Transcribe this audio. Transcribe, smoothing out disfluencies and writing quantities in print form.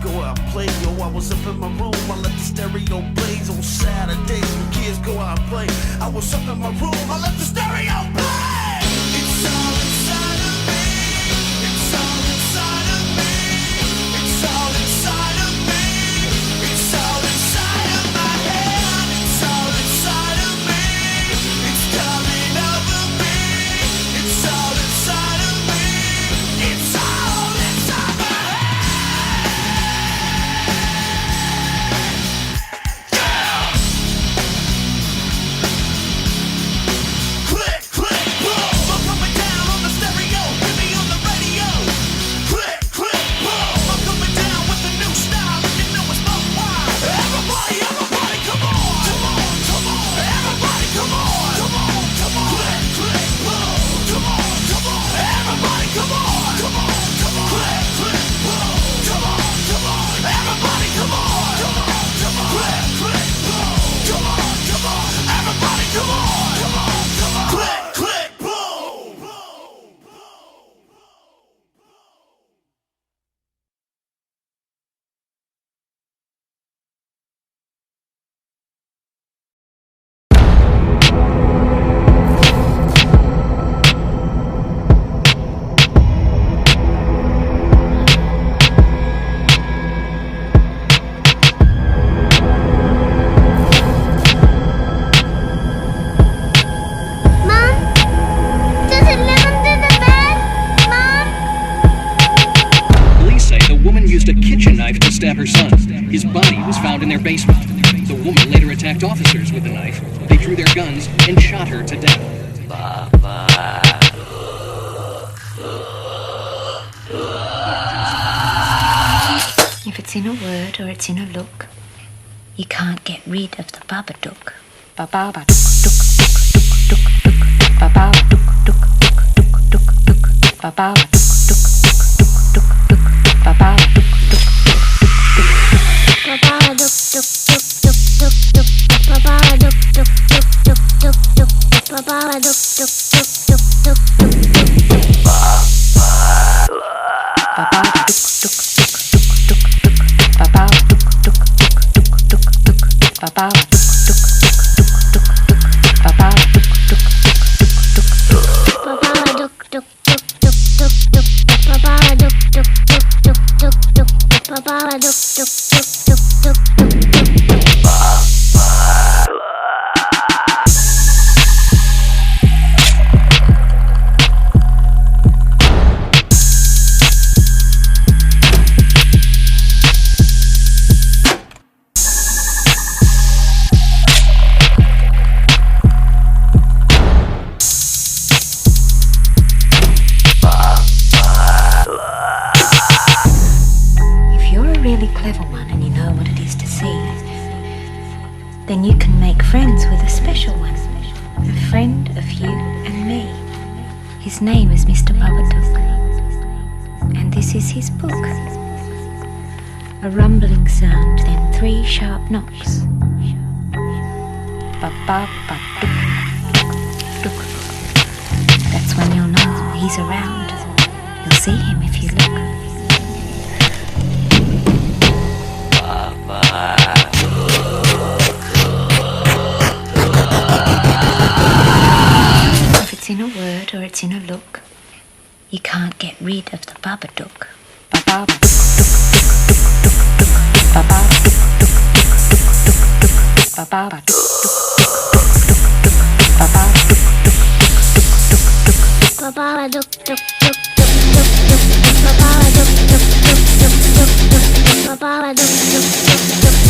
go out and play, yo. I was up in my room, I let the stereo blaze on Saturday. When kids go out and play, I was up in my room, I let the stereo play. It's all inside of me. It's all inside of me. It's all inside of me. It's all inside of my head. It's all inside of me. It's coming over me. It's all inside of me. It's all inside my Click, click, boom. I'm coming down on the stereo. Hit me on the radio. Click, click, boom. I'm coming down with a new style, and you know it's buck wild. Everybody, everybody, come on. Come on, come on. Everybody, come on. Come on, come on. Click, click, boom. Come on, come on. Everybody, come on. Come on, come on. Click, click, boom. Come on, come on. Everybody, come on. Come on, come on. Click, click, boom. Come on, come on. Everybody, come on. Come on, come on. Click, click, boom. Mom? Does it live under the bed? Mom? Police say the woman used a kitchen knife to stab her son. His body was found in their basement. The woman later attacked officers with the knife. They drew their guns and shot her to death. If it's in a word or it's in a look, you can't get rid of the Babadook. Babadook, dook, dook, dook, dook, dook, Babadook, dook, dook, dook, dook, dook, Babadook, dook, dook, dook, dook, dook, Babadook, dook, Babadook, duk, duk, duk, duk, duk. Babadook, duk, duk, duk, duk, duk. Babadook, duk, duk, duk, duk, duk, duk. Babadook, duk, duk, duk, duk, duk, Babadook, duk, duk, duk, duk, duk, Babadook, duk, duk, duk, duk, duk, Babadook, duk, duk, duk, duk, duk. Babadook, duk, duk, duk, duk, duk. Babadook, duk, duk, duk, duk, duk. Babadook, duk, duk, duk, duk, duk, duk. If you're a really clever one and you know what it is to see, then you can make friends with a special one, a friend of you and me. His name is Mr. Babadook, and this is his book. A rumbling sound, then 3 sharp knocks. Babadook, dook. That's when you'll know he's around. You'll see him if you look. If it's in a word or it's in a look, you can't get rid of the Babadook. Babadook, duk, duk, duk, duk, duk, Babadook, duk, duk, duk, duk, duk, duk, Babadook, duk, duk, duk, duk, duk, Babadook, duk, duk, duk, duk, duk. Babadook, duk, duk, duk, duk, duk. Babadook, duk, duk, duk, duk, duk. Babadook, duk, duk, duk, duk.